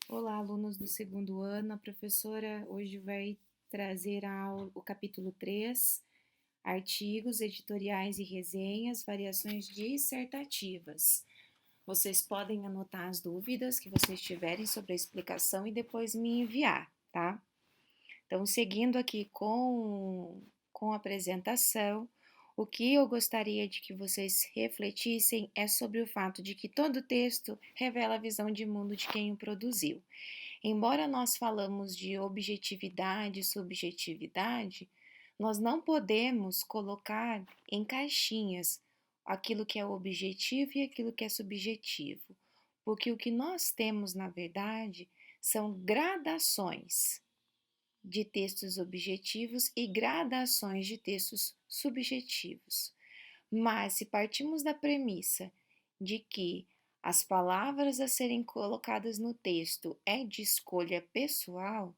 Olá, alunos do segundo ano. A professora hoje vai trazer o capítulo 3, artigos, editoriais e resenhas, variações dissertativas. Vocês podem anotar as dúvidas que vocês tiverem sobre a explicação e depois me enviar, tá? Então, seguindo aqui com a apresentação, o que eu gostaria de que vocês refletissem é sobre o fato de que todo texto revela a visão de mundo de quem o produziu. Embora nós falamos de objetividade e subjetividade, nós não podemos colocar em caixinhas aquilo que é objetivo e aquilo que é subjetivo, porque o que nós temos, na verdade, são gradações de textos objetivos e gradações de textos subjetivos. Mas se partimos da premissa de que as palavras a serem colocadas no texto é de escolha pessoal,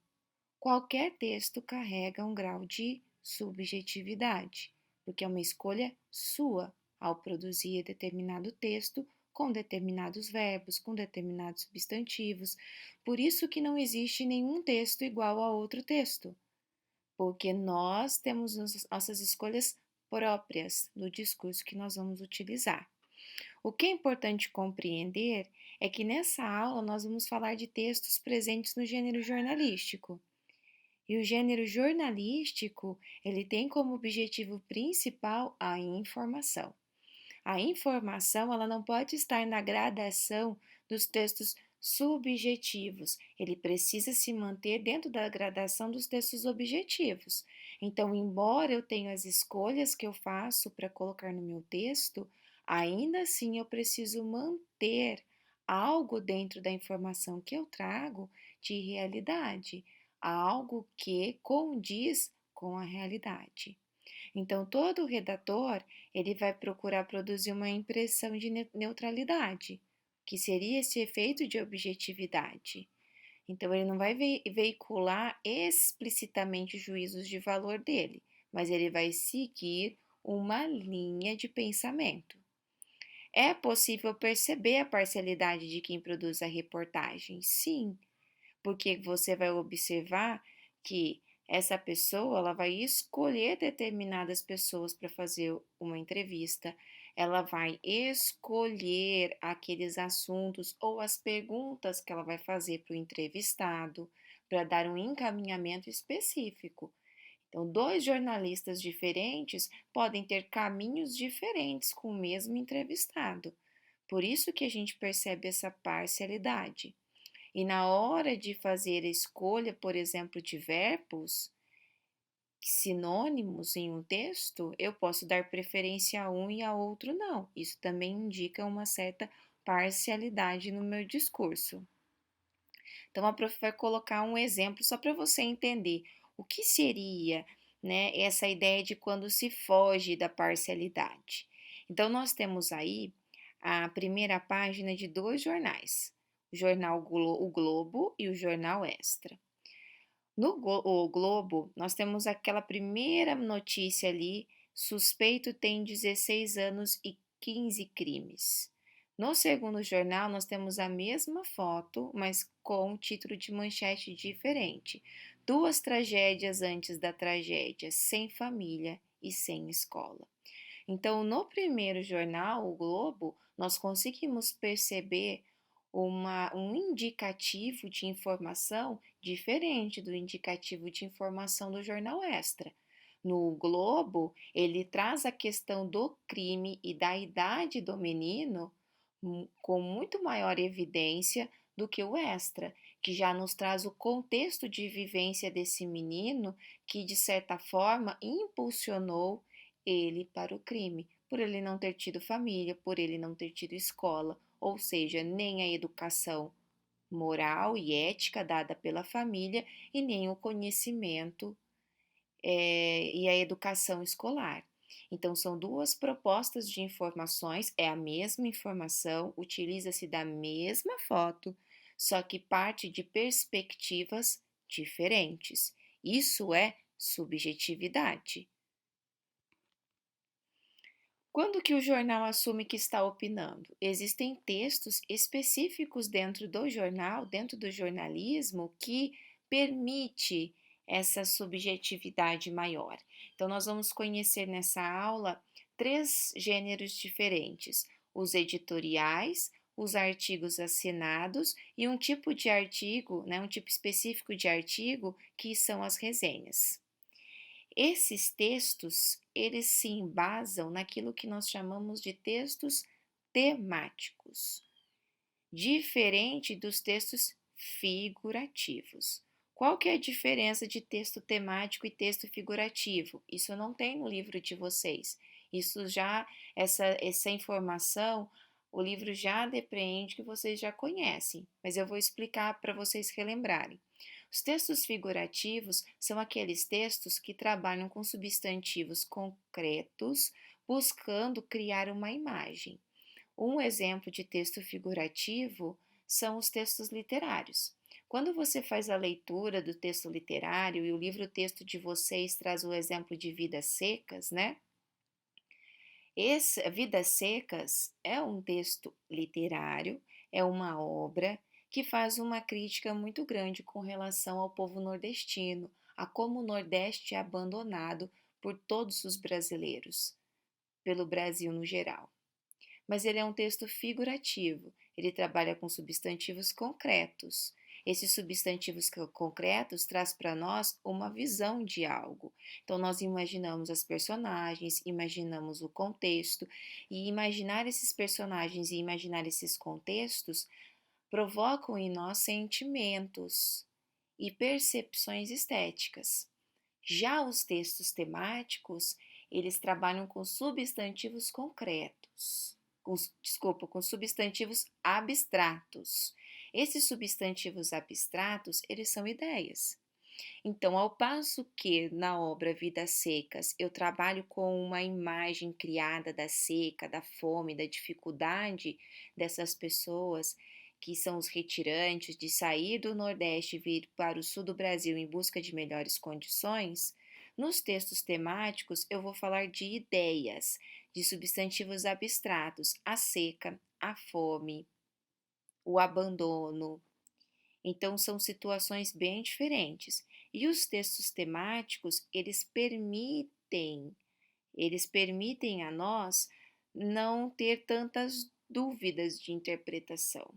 qualquer texto carrega um grau de subjetividade, porque é uma escolha sua ao produzir determinado texto com determinados verbos, com determinados substantivos. Por isso que não existe nenhum texto igual a outro texto, porque nós temos nossas escolhas próprias do discurso que nós vamos utilizar. O que é importante compreender é que nessa aula nós vamos falar de textos presentes no gênero jornalístico. E o gênero jornalístico, ele tem como objetivo principal a informação. A informação, ela não pode estar na gradação dos textos subjetivos. Ele precisa se manter dentro da gradação dos textos objetivos. Então, embora eu tenha as escolhas que eu faço para colocar no meu texto, ainda assim eu preciso manter algo dentro da informação que eu trago de realidade, algo que condiz com a realidade. Então, todo redator, ele vai procurar produzir uma impressão de neutralidade, que seria esse efeito de objetividade. Então, ele não vai veicular explicitamente juízos de valor dele, mas ele vai seguir uma linha de pensamento. É possível perceber a parcialidade de quem produz a reportagem? Sim, porque você vai observar que essa pessoa ela vai escolher determinadas pessoas para fazer uma entrevista, ela vai escolher aqueles assuntos ou as perguntas que ela vai fazer para o entrevistado para dar um encaminhamento específico. Então, dois jornalistas diferentes podem ter caminhos diferentes com o mesmo entrevistado. Por isso que a gente percebe essa parcialidade. E na hora de fazer a escolha, por exemplo, de verbos, sinônimos em um texto, eu posso dar preferência a um e a outro não. Isso também indica uma certa parcialidade no meu discurso. Então, a prof vai colocar um exemplo só para você entender o que seria, né, essa ideia de quando se foge da parcialidade. Então, nós temos aí a primeira página de dois jornais, o jornal O Globo e o jornal Extra. No o Globo, nós temos aquela primeira notícia ali: suspeito tem 16 anos e 15 crimes. No segundo jornal, nós temos a mesma foto, mas com um título de manchete diferente. Duas tragédias antes da tragédia, sem família e sem escola. Então, no primeiro jornal, o Globo, nós conseguimos perceber um indicativo de informação diferente do indicativo de informação do jornal Extra. No Globo, ele traz a questão do crime e da idade do menino com muito maior evidência do que o Extra, que já nos traz o contexto de vivência desse menino que, de certa forma, impulsionou ele para o crime, por ele não ter tido família, por ele não ter tido escola, ou seja, nem a educação moral e ética dada pela família e nem o conhecimento e a educação escolar. Então, são duas propostas de informações, é a mesma informação, utiliza-se da mesma foto, só que parte de perspectivas diferentes. Isso é subjetividade. Quando que o jornal assume que está opinando? Existem textos específicos dentro do jornal, dentro do jornalismo, que permite essa subjetividade maior. Então, nós vamos conhecer nessa aula três gêneros diferentes: os editoriais, os artigos assinados e um tipo de artigo, né, um tipo específico de artigo, que são as resenhas. Esses textos, eles se embasam naquilo que nós chamamos de textos temáticos, diferente dos textos figurativos. Qual que é a diferença de texto temático e texto figurativo? Isso não tem no livro de vocês. Isso já, essa informação, o livro já depreende que vocês já conhecem, mas eu vou explicar para vocês relembrarem. Os textos figurativos são aqueles textos que trabalham com substantivos concretos, buscando criar uma imagem. Um exemplo de texto figurativo são os textos literários. Quando você faz a leitura do texto literário e o livro-texto de vocês traz o exemplo de Vidas Secas, né? Vidas Secas é um texto literário, é uma obra que faz uma crítica muito grande com relação ao povo nordestino, a como o Nordeste é abandonado por todos os brasileiros, pelo Brasil no geral. Mas ele é um texto figurativo, ele trabalha com substantivos concretos. Esses substantivos concretos traz para nós uma visão de algo. Então nós imaginamos as personagens, imaginamos o contexto, e imaginar esses personagens e imaginar esses contextos provocam em nós sentimentos e percepções estéticas. Já os textos temáticos, eles trabalham com substantivos concretos, com substantivos abstratos. Esses substantivos abstratos, eles são ideias. Então, ao passo que na obra Vidas Secas eu trabalho com uma imagem criada da seca, da fome, da dificuldade dessas pessoas que são os retirantes de sair do Nordeste e vir para o sul do Brasil em busca de melhores condições, nos textos temáticos eu vou falar de ideias, de substantivos abstratos, a seca, a fome, o abandono. Então são situações bem diferentes. E os textos temáticos, eles permitem a nós não ter tantas dúvidas de interpretação,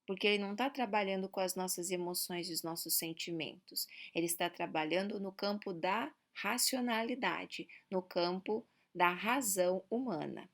porque ele não está trabalhando com as nossas emoções e os nossos sentimentos, ele está trabalhando no campo da racionalidade, no campo da razão humana.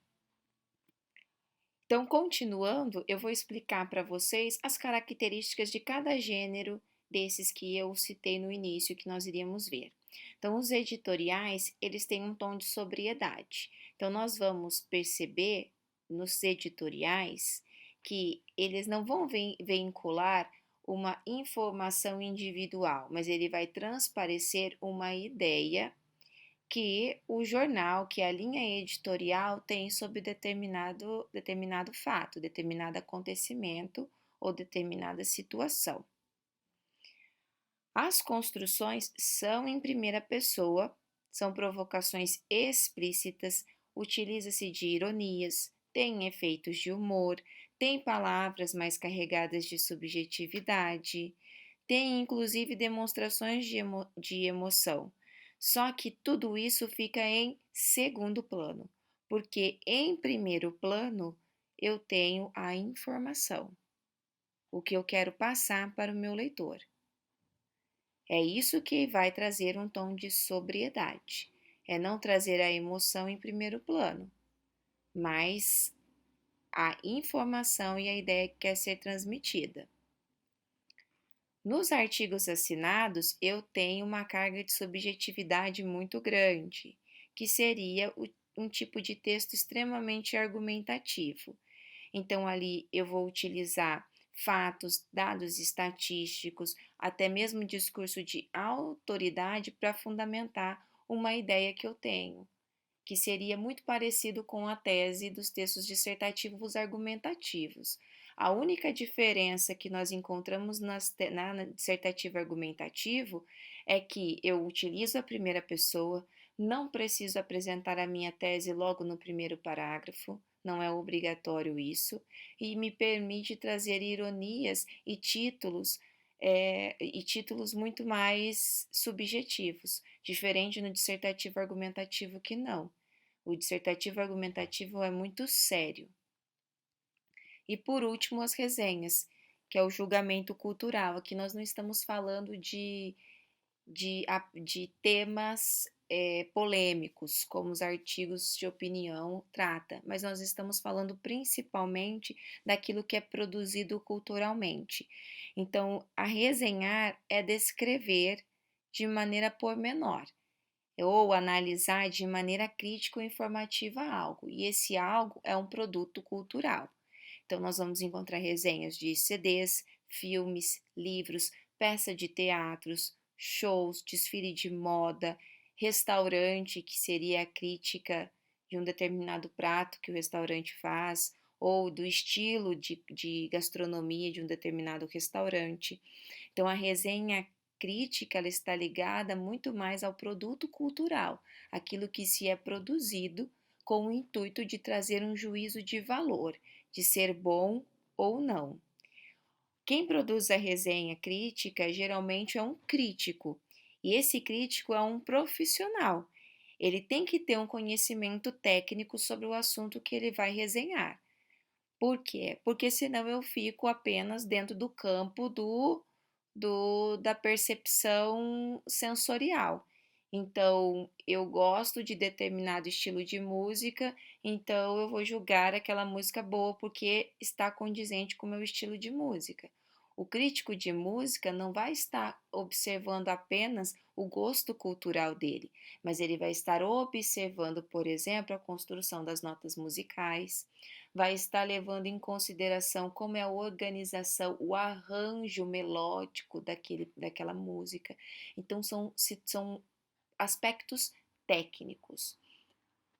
Então, continuando, eu vou explicar para vocês as características de cada gênero desses que eu citei no início que nós iríamos ver. Então, os editoriais, eles têm um tom de sobriedade. Então, nós vamos perceber nos editoriais que eles não vão vincular uma informação individual, mas ele vai transparecer uma ideia que o jornal, que a linha editorial tem sobre determinado fato, determinado acontecimento ou determinada situação. As construções são em primeira pessoa, são provocações explícitas, utiliza-se de ironias, tem efeitos de humor, tem palavras mais carregadas de subjetividade, tem inclusive demonstrações de emoção. Só que tudo isso fica em segundo plano, porque em primeiro plano eu tenho a informação, o que eu quero passar para o meu leitor. É isso que vai trazer um tom de sobriedade, é não trazer a emoção em primeiro plano, mas a informação e a ideia que quer ser transmitida. Nos artigos assinados, eu tenho uma carga de subjetividade muito grande, que seria um tipo de texto extremamente argumentativo. Então, ali eu vou utilizar fatos, dados estatísticos, até mesmo discurso de autoridade para fundamentar uma ideia que eu tenho, que seria muito parecido com a tese dos textos dissertativos argumentativos. A única diferença que nós encontramos na dissertativo argumentativo é que eu utilizo a primeira pessoa, Não preciso apresentar a minha tese logo no primeiro parágrafo, não é obrigatório isso, e me permite trazer ironias e títulos muito mais subjetivos, diferente no dissertativo argumentativo que não. O dissertativo argumentativo é muito sério. E por último, as resenhas, que é o julgamento cultural. Aqui nós não estamos falando de temas polêmicos, como os artigos de opinião trata, mas nós estamos falando principalmente daquilo que é produzido culturalmente. Então, a resenhar é descrever de maneira pormenor, ou analisar de maneira crítica ou informativa algo, e esse algo é um produto cultural. Então, nós vamos encontrar resenhas de CDs, filmes, livros, peça de teatros, shows, desfile de moda, restaurante, que seria a crítica de um determinado prato que o restaurante faz, ou do estilo de gastronomia de um determinado restaurante. Então, a resenha crítica ela está ligada muito mais ao produto cultural, aquilo que se é produzido com o intuito de trazer um juízo de valor, de ser bom ou não. Quem produz a resenha crítica geralmente é um crítico, e esse crítico é um profissional. Ele tem que ter um conhecimento técnico sobre o assunto que ele vai resenhar. Por quê? Porque senão eu fico apenas dentro do campo da percepção sensorial. Então, eu gosto de determinado estilo de música, então eu vou julgar aquela música boa porque está condizente com o meu estilo de música. O crítico de música não vai estar observando apenas o gosto cultural dele, mas ele vai estar observando, por exemplo, a construção das notas musicais, vai estar levando em consideração como é a organização, o arranjo melódico daquela música. Então, são aspectos técnicos.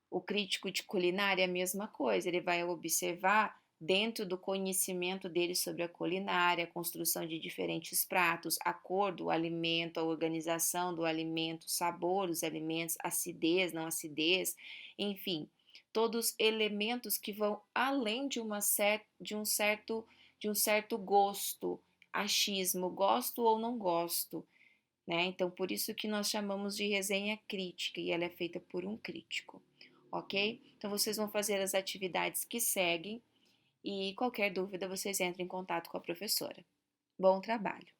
O crítico de culinária é a mesma coisa, ele vai observar dentro do conhecimento dele sobre a culinária, a construção de diferentes pratos, a cor do alimento, a organização do alimento, o sabor dos alimentos, acidez, não acidez, enfim, todos elementos que vão além de um certo gosto, achismo, gosto ou não gosto, né? Então, por isso que nós chamamos de resenha crítica e ela é feita por um crítico, ok? Então, vocês vão fazer as atividades que seguem e qualquer dúvida vocês entrem em contato com a professora. Bom trabalho!